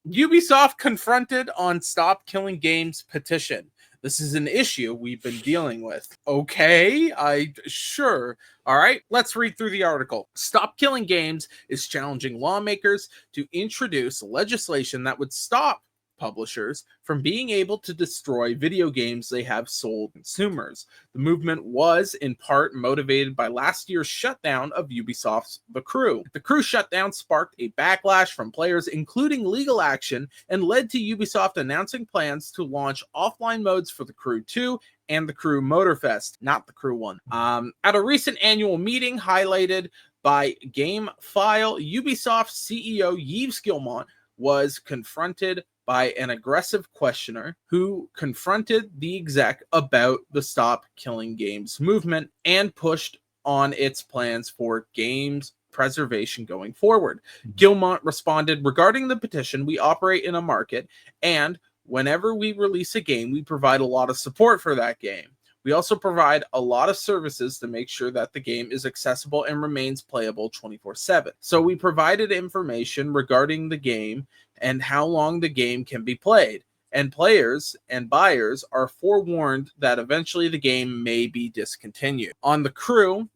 Ubisoft confronted on Stop Killing Games petition. This is an issue we've been dealing with. Okay, sure. All right, let's read through the article. Stop Killing Games is challenging lawmakers to introduce legislation that would stop publishers from being able to destroy video games they have sold consumers. The movement was in part motivated by last year's shutdown of Ubisoft's The Crew. The Crew shutdown sparked a backlash from players, including legal action, and led to Ubisoft announcing plans to launch offline modes for The Crew 2 and The Crew Motorfest, not The Crew 1. At a recent annual meeting highlighted by GameFile, Ubisoft CEO Yves Guillemot was confronted by an aggressive questioner who confronted the exec about the Stop Killing Games movement and pushed on its plans for games preservation going forward. Guillemot responded, regarding the petition, we operate in a market, and whenever we release a game, we provide a lot of support for that game. We also provide a lot of services to make sure that the game is accessible and remains playable 24/7. So we provided information regarding the game and how long the game can be played. And players and buyers are forewarned that eventually the game may be discontinued. On The Crew,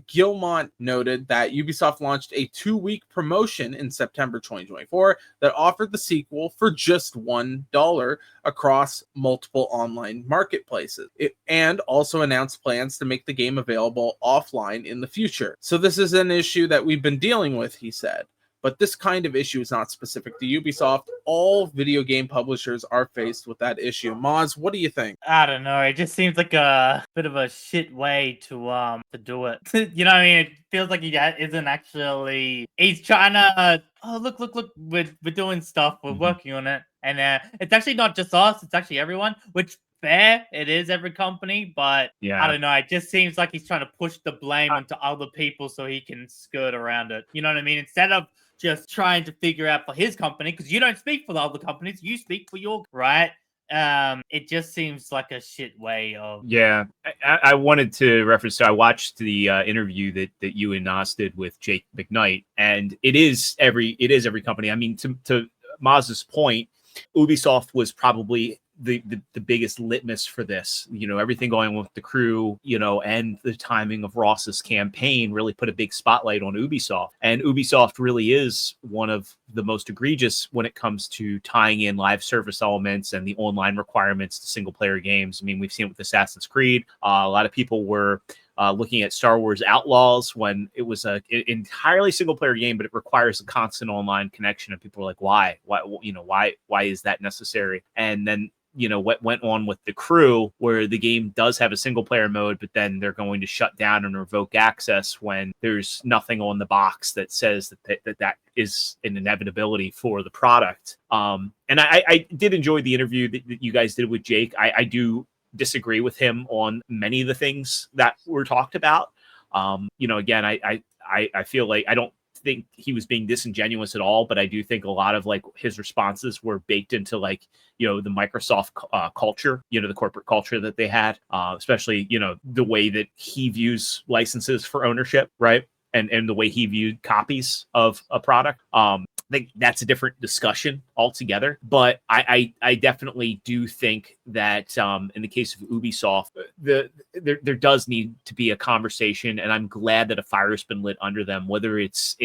Guillemot noted that Ubisoft launched a 2-week promotion in September 2024 that offered the sequel for just $1 across multiple online marketplaces. And also announced plans to make the game available offline in the future. So this is an issue that we've been dealing with, he said. But this kind of issue is not specific to Ubisoft. All video game publishers are faced with that issue. Moz, what do you think? I don't know. It just seems like a bit of a shit way to do it. You know what I mean? It feels like he isn't actually. He's trying to. Oh, look! We're doing stuff. We're working on it, and it's actually not just us. It's actually everyone. Which fair, it is every company, but yeah. I don't know. It just seems like he's trying to push the blame onto other people so he can skirt around it. You know what I mean? Instead of just trying to figure out for his company, because you don't speak for the other companies, you speak for your, right? It just seems like a shit way of. Yeah, I wanted to reference. So I watched the interview that you and Nas did with Jake McKnight, and it is every company. I mean, to Maz's point, Ubisoft was probably the biggest litmus for this. You know, everything going on with The Crew, you know, and the timing of Ross's campaign really put a big spotlight on Ubisoft. And Ubisoft really is one of the most egregious when it comes to tying in live service elements and the online requirements to single player games. I mean, we've seen it with Assassin's Creed. A lot of people were looking at Star Wars Outlaws when it was an entirely single player game, but it requires a constant online connection. And people were like, why, why is that necessary? And then, you know, what went on with The Crew, where the game does have a single player mode, but then they're going to shut down and revoke access when there's nothing on the box that says that is an inevitability for the product. And I did enjoy the interview that you guys did with Jake. I do disagree with him on many of the things that were talked about. You know, again, I feel like I don't think he was being disingenuous at all, but I do think a lot of like his responses were baked into like, you know, the Microsoft culture, you know, the corporate culture that they had, especially, you know, the way that he views licenses for ownership, right? And the way he viewed copies of a product. I think that's a different discussion altogether. But I definitely do think that in the case of Ubisoft, there does need to be a conversation, and I'm glad that a fire has been lit under them. Whether it's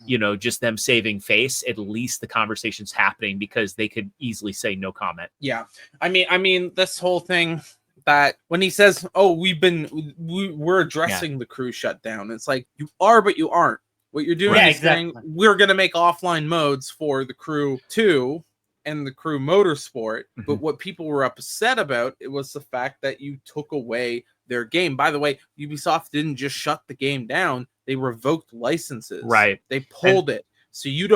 you know, just them saving face, at least the conversation's happening, because they could easily say no comment. Yeah, I mean, this whole thing. That when he says, "Oh, we're addressing the Crew shutdown," it's like you are, but you aren't. What you're doing is saying we're going to make offline modes for The Crew 2 and The Crew Motorsport. But what people were upset about, it was the fact that you took away their game. By the way, Ubisoft didn't just shut the game down; they revoked licenses. Right? They pulled it. So you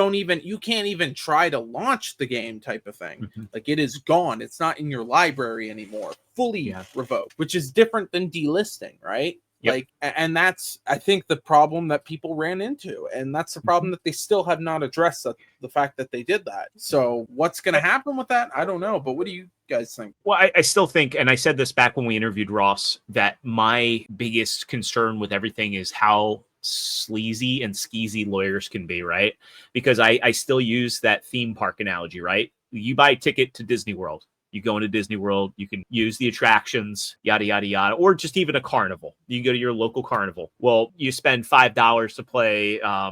can't even try to launch the game type of thing. Like, it is gone. It's not in your library anymore. Fully revoked, which is different than delisting, right? Yep. Like, and that's, I think, the problem that people ran into. And that's the problem that they still have not addressed, the fact that they did that. So what's going to happen with that? I don't know. But what do you guys think? Well, I still think, and I said this back when we interviewed Ross, that my biggest concern with everything is how sleazy and skeezy lawyers can be, right? Because I still use that theme park analogy, right? You buy a ticket to Disney World. You go into Disney World, you can use the attractions, yada, yada, yada, or just even a carnival. You can go to your local carnival. Well, you spend $5 to play, a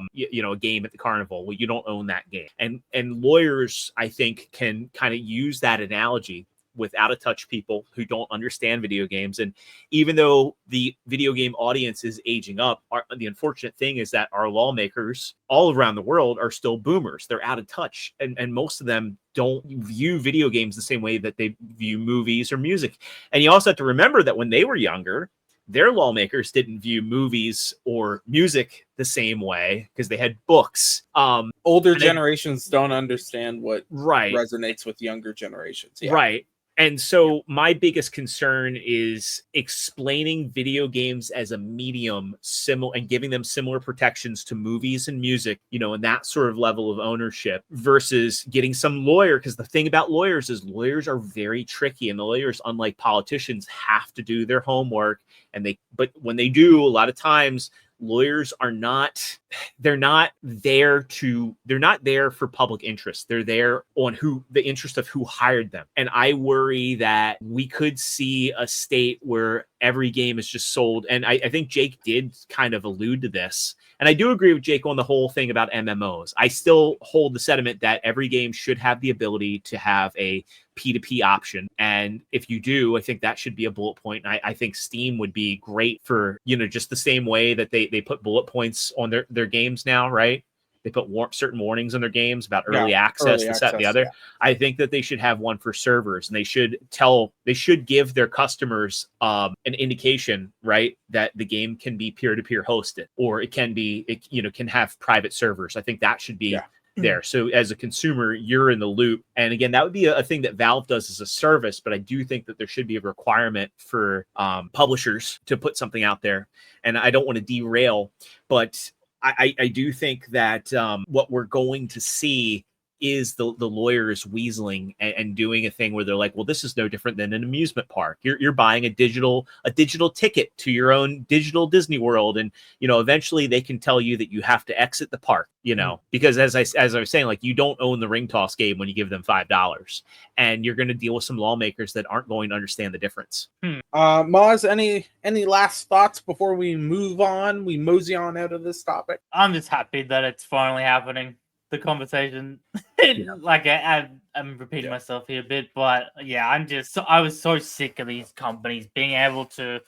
game at the carnival. Well, you don't own that game. And lawyers, I think, can kind of use that analogy with out-of-touch people who don't understand video games. And even though the video game audience is aging up, the unfortunate thing is that our lawmakers all around the world are still boomers. They're out of touch. And most of them don't view video games the same way that they view movies or music. And you also have to remember that when they were younger, their lawmakers didn't view movies or music the same way because they had books. Older generations don't understand what right resonates with younger generations. Yeah. Right. And so my biggest concern is explaining video games as a medium similar and giving them similar protections to movies and music, and that sort of level of ownership versus getting some lawyer. Because the thing about lawyers is lawyers are very tricky, and the lawyers, unlike politicians, have to do their homework. But when they do, a lot of times lawyers are not there for public interest. They're there on the interest of who hired them. And I worry that we could see a state where every game is just sold. And I think Jake did kind of allude to this. And I do agree with Jake on the whole thing about MMOs. I still hold the sentiment that every game should have the ability to have a P2P option. And if you do, I think that should be a bullet point. And I think Steam would be great for, just the same way that they put bullet points on their games now, right? They put certain warnings on their games about early access, this, that, and the other. Yeah. I think that they should have one for servers, and they should give their customers an indication, right, that the game can be peer-to-peer hosted, or it can have private servers. I think that should be there. So as a consumer, you're in the loop. And again, that would be a thing that Valve does as a service, but I do think that there should be a requirement for publishers to put something out there. And I don't want to derail, but I do think that what we're going to see is the lawyers weaseling and doing a thing where they're like, well, this is no different than an amusement park. You're buying a digital ticket to your own digital Disney World. And, eventually they can tell you that you have to exit the park, because as I was saying, like, you don't own the ring toss game when you give them $5, and you're going to deal with some lawmakers that aren't going to understand the difference. Maz, any last thoughts before we move on? We mosey on out of this topic. I'm just happy that it's finally happening. The conversation, like I'm repeating myself here a bit, but yeah, I was so sick of these companies being able to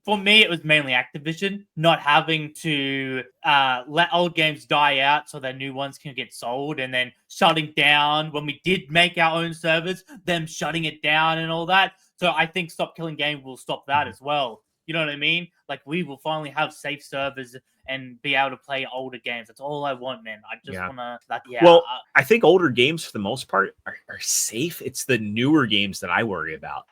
for me it was mainly Activision not having to let old games die out so that new ones can get sold, and then shutting down when we did make our own servers, them shutting it down and all that. So I think Stop Killing Game will stop that as well. You know what I mean? Like, we will finally have safe servers and be able to play older games. That's all I want, man. I just want to... Well, I think older games, for the most part, are safe. It's the newer games that I worry about,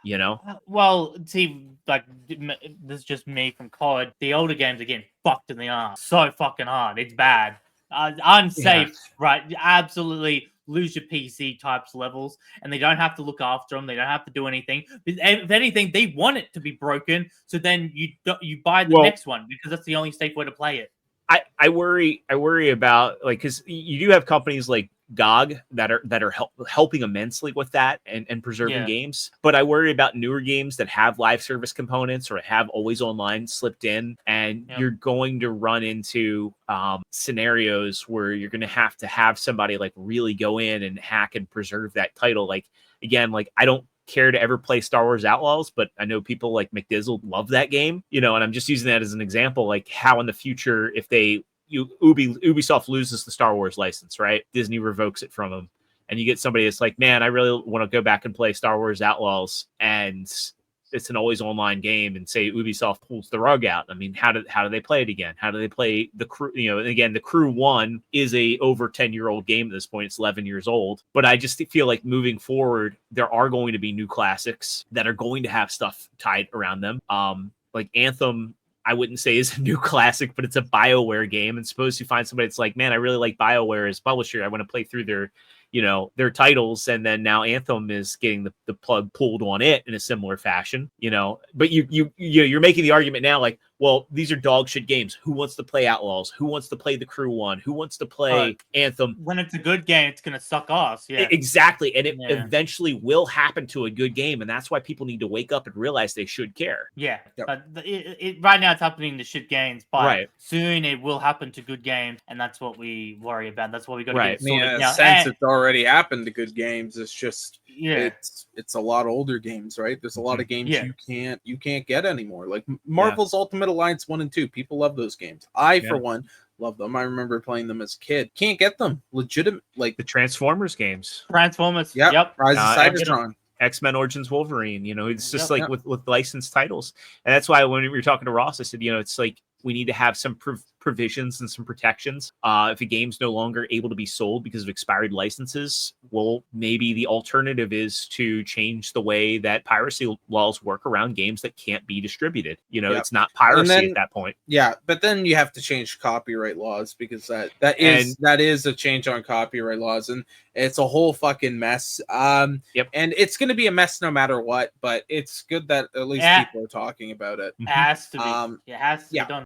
Well, see, like, this is just me from COD. The older games are getting fucked in the arse so fucking hard. It's bad. Unsafe, right? Absolutely... lose your PC types levels, and they don't have to look after them. They don't have to do anything. If anything, they want it to be broken, so then you buy the next one, because that's the only safe way to play it. I worry about, like, because you do have companies like GOG that are helping immensely with that and preserving games, but I worry about newer games that have live service components or have always online slipped in, and you're going to run into scenarios where you're going to have somebody like really go in and hack and preserve that title. Like, again, like, I don't care to ever play Star Wars Outlaws, but I know people like McDizzle love that game, and I'm just using that as an example, like how in the future, if Ubisoft loses the Star Wars license, right? Disney revokes it from them, and you get somebody that's like, man, I really want to go back and play Star Wars Outlaws, and it's an always online game, and say Ubisoft pulls the rug out. I mean, how do they play it again? How do they play the Crew? And again, the Crew 1 is a over 10-year-old game at this point. It's 11 years old. But I just feel like moving forward, there are going to be new classics that are going to have stuff tied around them. Like Anthem, I wouldn't say is a new classic, but it's a BioWare game. And suppose you find somebody that's like, man, I really like BioWare as publisher. I want to play through their titles, and then now Anthem is getting the plug pulled on it in a similar fashion, but you're making the argument now, like, well, these are dog shit games. Who wants to play Outlaws? Who wants to play The Crew 1? Who wants to play Anthem? When it's a good game, it's gonna suck ass. Yeah, Exactly. And it eventually will happen to a good game. And that's why people need to wake up and realize they should care. Yeah, Yep. but right now it's happening to shit games, but Right. soon it will happen to good games, and that's what we worry about. That's what we got to Right. get sorted In now. a sense, it's already happened to good games. It's just it's a lot older games, right? There's a lot of games you can't get anymore. Like Marvel's Ultimate Alliance 1 and 2. People love those games. I for one love them. I remember playing them as a kid. Can't get them. Legitimate, like the Transformers games. Transformers. Yep. Rise of Cybertron. X-Men Origins Wolverine, you know, it's just with licensed titles. And that's why when we were talking to Ross, I said, you know, it's like we need to have some provisions and some protections. If a game's no longer able to be sold because of expired licenses, well, maybe the alternative is to change the way that piracy laws work around games that can't be distributed. You know, it's not piracy at that point. Yeah, but then you have to change copyright laws because that is a change on copyright laws, and it's a whole fucking mess. And it's going to be a mess no matter what, but it's good that at least people are talking about it. It has to be. It has to be done.